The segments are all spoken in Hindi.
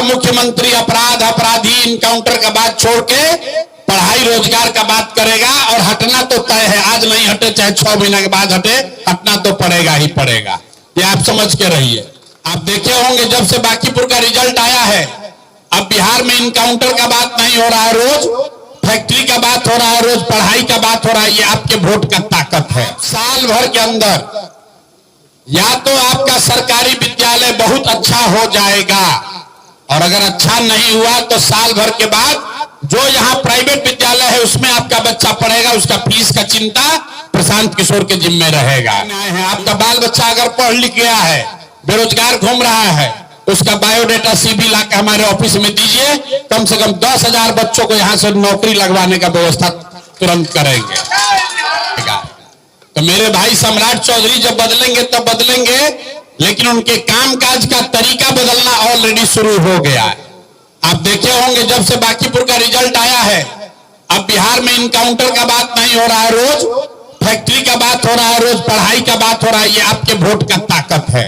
आपका मुख्यमंत्री अपराध अपराधी इनकाउंटर का बात छोड़ के पढ़ाई रोजगार का बात करेगा और हटना तो तय है। आज नहीं हटे चाहे 6 महीने के बाद हटे, हटना तो पड़ेगा ही पड़ेगा। ये आप समझ के रहिए। आप देखे होंगे जब से बांकीपुर का रिजल्ट आया है, अब बिहार में इनकाउंटर का बात नहीं हो रहा है, रोज फैक्ट्री का बात हो रहा है, रोज पढ़ाई का बात हो रहा है। ये आपके वोट का ताकत है। साल भर के अंदर या तो आपका सरकारी विद्यालय बहुत अच्छा हो जाएगा, और अगर अच्छा नहीं हुआ तो साल भर के बाद जो यहाँ प्राइवेट विद्यालय है उसमें आपका बच्चा पढ़ेगा, उसका फीस का चिंता प्रशांत किशोर के जिम्मे रहेगा। आपका बाल बच्चा अगर पढ़ लिख गया है, बेरोजगार घूम रहा है, उसका बायोडाटा सीवी ला के हमारे ऑफिस में दीजिए। कम से कम 10,000 बच्चों को यहाँ से नौकरी लगवाने का व्यवस्था तुरंत करेंगे। तो मेरे भाई सम्राट चौधरी जब बदलेंगे तब बदलेंगे, लेकिन उनके कामकाज का तरीका बदलना ऑलरेडी शुरू हो गया है। आप देखे होंगे जब से बांकीपुर का रिजल्ट आया है, अब बिहार में इनकाउंटर का बात नहीं हो रहा है, रोज फैक्ट्री का बात हो रहा है, रोज पढ़ाई का बात हो रहा है। ये आपके वोट का ताकत है,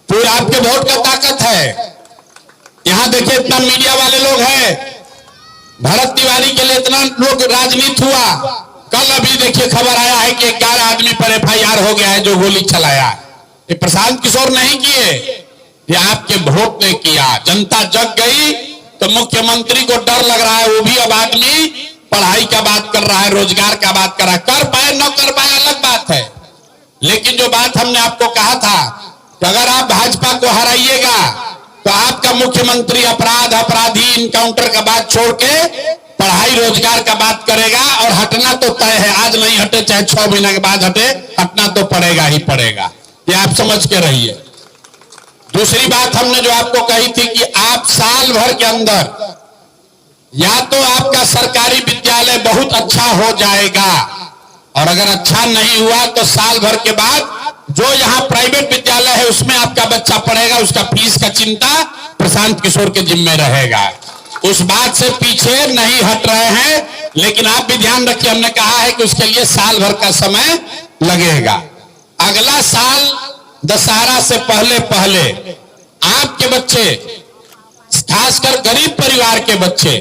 पूरा आपके वोट का ताकत है। यहां देखिए इतना मीडिया वाले लोग हैं, भरत तिवारी के लिए इतना लोग राजनीति हुआ। कल अभी देखिए खबर आया है कि 11 आदमी पर FIR हो गया है जो गोली चलाया। ये प्रशांत किशोर नहीं किए, ये आपके वोट ने किया। जनता जग गई तो मुख्यमंत्री को डर लग रहा है। वो भी अब आदमी पढ़ाई का बात कर रहा है, रोजगार का बात कर रहा है। कर पाए न कर पाए अलग बात है, लेकिन जो बात हमने आपको कहा था कि अगर आप भाजपा को हराइएगा तो आपका मुख्यमंत्री अपराध अपराधी इनकाउंटर का बात छोड़ के पढ़ाई रोजगार का बात करेगा, और हटना तो तय है। आज नहीं हटे चाहे 6 महीने के बाद हटे, हटना तो पड़ेगा ही पड़ेगा। ये आप समझ के रहिए। दूसरी बात हमने जो आपको कही थी कि आप साल भर के अंदर या तो आपका सरकारी विद्यालय बहुत अच्छा हो जाएगा, और अगर अच्छा नहीं हुआ तो साल भर के बाद जो यहाँ प्राइवेट विद्यालय है उसमें आपका बच्चा पढ़ेगा, उसका फीस का चिंता प्रशांत किशोर के जिम्मे रहेगा। उस बात से पीछे नहीं हट रहे हैं, लेकिन आप भी ध्यान रखिए, हमने कहा है कि उसके लिए साल भर का समय लगेगा। अगला साल दशहरा से पहले पहले आपके बच्चे, खासकर गरीब परिवार के बच्चे,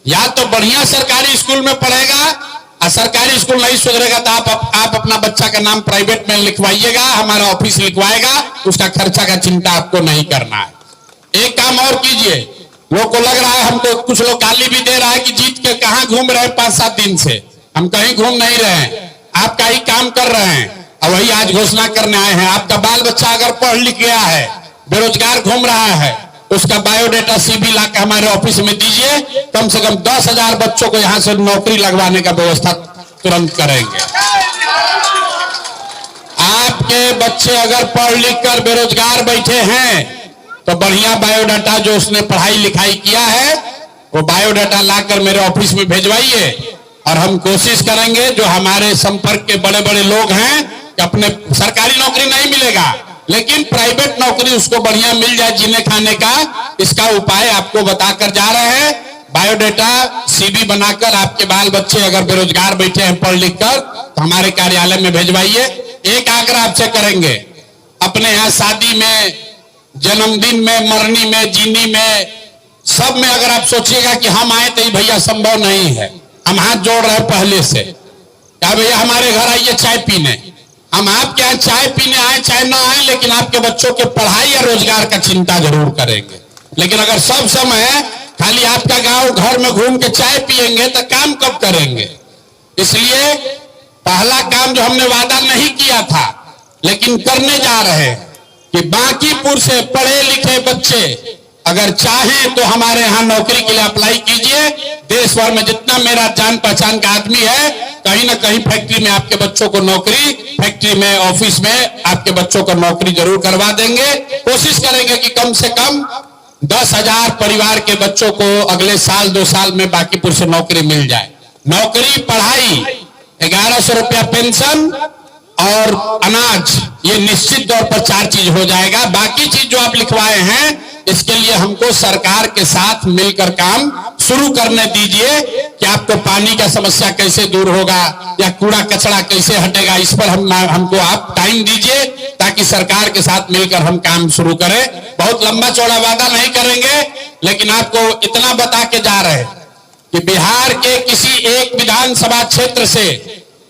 या तो बढ़िया सरकारी स्कूल में पढ़ेगा, और सरकारी स्कूल नहीं सुधरेगा तो आप अपना बच्चा का नाम प्राइवेट में लिखवाइएगा, हमारा ऑफिस लिखवाएगा, उसका खर्चा का चिंता आपको नहीं करना है। एक काम और कीजिए, लोग को लग रहा है, हमको कुछ लोग गाली भी दे रहा है कि जीत के कहां घूम रहे हैं 5-7 दिन से। हम कहीं घूम नहीं रहे हैं, आप कहीं काम कर रहे हैं, और वही आज घोषणा करने आए हैं। आपका बाल बच्चा अगर पढ़ लिख गया है, बेरोजगार घूम रहा है, उसका बायोडाटा सीवी ला के हमारे ऑफिस में दीजिए। कम से कम 10,000 बच्चों को यहाँ से नौकरी लगवाने का व्यवस्था तुरंत करेंगे। आपके बच्चे अगर पढ़ लिख कर बेरोजगार बैठे हैं तो बढ़िया बायोडाटा जो उसने पढ़ाई लिखाई किया है वो बायोडाटा लाकर मेरे ऑफिस में भेजवाइए, और हम कोशिश करेंगे जो हमारे संपर्क के बड़े बड़े लोग हैं कि अपने सरकारी नौकरी नहीं मिलेगा लेकिन प्राइवेट नौकरी उसको बढ़िया मिल जाए जीने खाने का, इसका उपाय आपको बताकर जा रहे हैं। बायोडाटा सीवी बनाकर आपके बाल बच्चे अगर बेरोजगार बैठे हैं पढ़ लिख कर तो हमारे कार्यालय में भेजवाइए। एक आग्रह आपसे करेंगे, अपने यहाँ शादी में, जन्मदिन में, मरनी में, जीनी में, सब में अगर आप सोचिएगा कि हम आए तो भैया संभव नहीं है, हम हाथ जोड़ रहे हैं पहले से, क्या भैया हमारे घर आइए चाय पीने। हम आपके यहाँ चाय पीने आए चाहे ना आए, लेकिन आपके बच्चों के पढ़ाई या रोजगार का चिंता जरूर करेंगे। लेकिन अगर सब समय खाली आपका गांव घर में घूम के चाय पिएंगे तो काम कब करेंगे। इसलिए पहला काम जो हमने वादा नहीं किया था लेकिन करने जा रहे हैं कि बांकीपुर से पढ़े लिखे बच्चे अगर चाहें तो हमारे यहाँ नौकरी के लिए अप्लाई कीजिए। देश भर में जितना मेरा जान पहचान का आदमी है, कहीं ना कहीं फैक्ट्री में आपके बच्चों को नौकरी, फैक्ट्री में, ऑफिस में आपके बच्चों को नौकरी जरूर करवा देंगे। कोशिश करेंगे कि कम से कम 10,000 परिवार के बच्चों को अगले साल 2 साल में बांकीपुर से नौकरी मिल जाए। नौकरी, पढ़ाई, 1100 रुपया पेंशन और अनाज, ये निश्चित तौर पर 4 चीज हो जाएगा। बाकी चीज जो आप लिखवाए हैं इसके लिए हमको सरकार के साथ मिलकर काम शुरू करने दीजिए कि आपको पानी का समस्या कैसे दूर होगा या कूड़ा कचरा कैसे हटेगा, इस पर हमको आप टाइम दीजिए ताकि सरकार के साथ मिलकर हम काम शुरू करें। बहुत लंबा चौड़ा वादा नहीं करेंगे, लेकिन आपको इतना बता के जा रहे हैं कि बिहार के किसी एक विधानसभा क्षेत्र से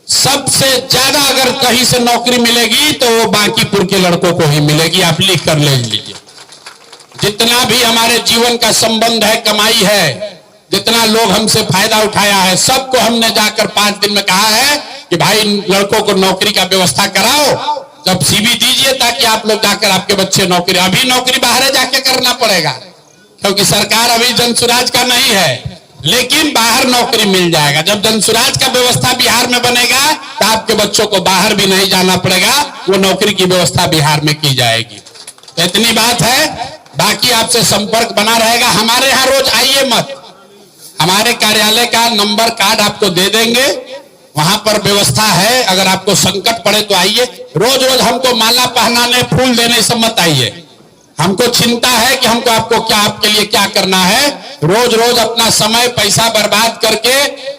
सबसे ज्यादा अगर कहीं से नौकरी मिलेगी तो वो बांकीपुर के लड़कों को ही मिलेगी। आप लिख कर ले लीजिए। जितना भी हमारे जीवन का संबंध है, कमाई है, जितना लोग हमसे फायदा उठाया है, सबको हमने जाकर 5 दिन में कहा है कि भाई लड़कों को नौकरी का व्यवस्था कराओ, जब सीवी दीजिए ताकि आप लोग जाकर आपके बच्चे नौकरी, अभी नौकरी बाहर जाके करना पड़ेगा क्योंकि सरकार अभी जनसुराज का नहीं है, लेकिन बाहर नौकरी मिल जाएगा। जब जनसुराज का व्यवस्था बिहार में बनेगा तो आपके बच्चों को बाहर भी नहीं जाना पड़ेगा, वो नौकरी की व्यवस्था बिहार में की जाएगी। इतनी बात है, बाकी आपसे संपर्क बना रहेगा। हमारे यहाँ रोज आइए मत, हमारे कार्यालय का नंबर कार्ड आपको दे देंगे, वहां पर व्यवस्था है। अगर आपको संकट पड़े तो आइए। रोज रोज हमको माला पहनाने, फूल देने से मत आइए। हमको चिंता है कि हमको आपको क्या, आपके लिए क्या करना है। रोज रोज अपना समय पैसा बर्बाद करके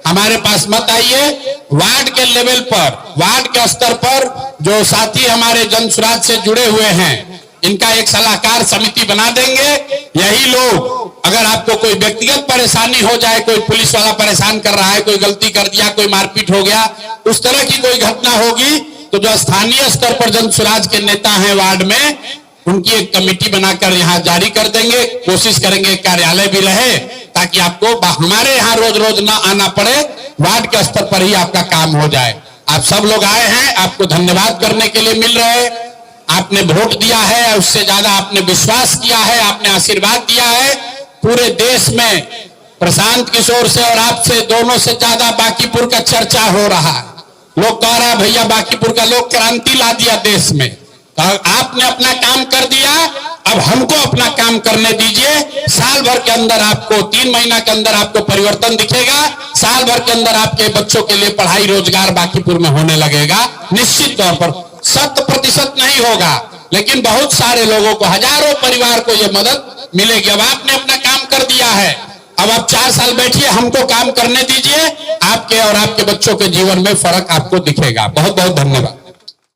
हमारे पास मत आइए। वार्ड के लेवल पर, वार्ड के स्तर पर जो साथी हमारे जनसुराज से जुड़े हुए हैं, इनका एक सलाहकार समिति बना देंगे। यही लोग, अगर आपको कोई व्यक्तिगत परेशानी हो जाए, कोई पुलिस वाला परेशान कर रहा है, कोई गलती कर दिया, कोई मारपीट हो गया, उस तरह की कोई घटना होगी तो जो स्थानीय स्तर पर जनसुराज के नेता हैं वार्ड में, उनकी एक कमेटी बनाकर यहाँ जारी कर देंगे। कोशिश करेंगे कार्यालय भी रहे ताकि आपको हमारे यहाँ रोज रोज ना आना पड़े, वार्ड के स्तर पर ही आपका काम हो जाए। आप सब लोग आए हैं, आपको धन्यवाद करने के लिए मिल रहे हैं। आपने वोट दिया है, उससे ज्यादा आपने विश्वास किया है, आपने आशीर्वाद दिया है। पूरे देश में प्रशांत किशोर से और आपसे दोनों से ज्यादा बांकीपुर का चर्चा हो रहा है। लोग कह रहा है भैया बांकीपुर का लोग क्रांति ला दिया देश में। आपने अपना काम कर दिया, अब हमको अपना काम करने दीजिए। साल भर के अंदर आपको, 3 महीना के अंदर आपको परिवर्तन दिखेगा। साल भर के अंदर आपके बच्चों के लिए पढ़ाई रोजगार बांकीपुर में होने लगेगा। निश्चित तौर पर 100% नहीं होगा, लेकिन बहुत सारे लोगों को, हजारों परिवार को यह मदद मिलेगी। अब आपने अपना काम कर दिया है, अब आप 4 साल बैठिए, हमको काम करने दीजिए। आपके और आपके बच्चों के जीवन में फर्क आपको दिखेगा। बहुत बहुत धन्यवाद।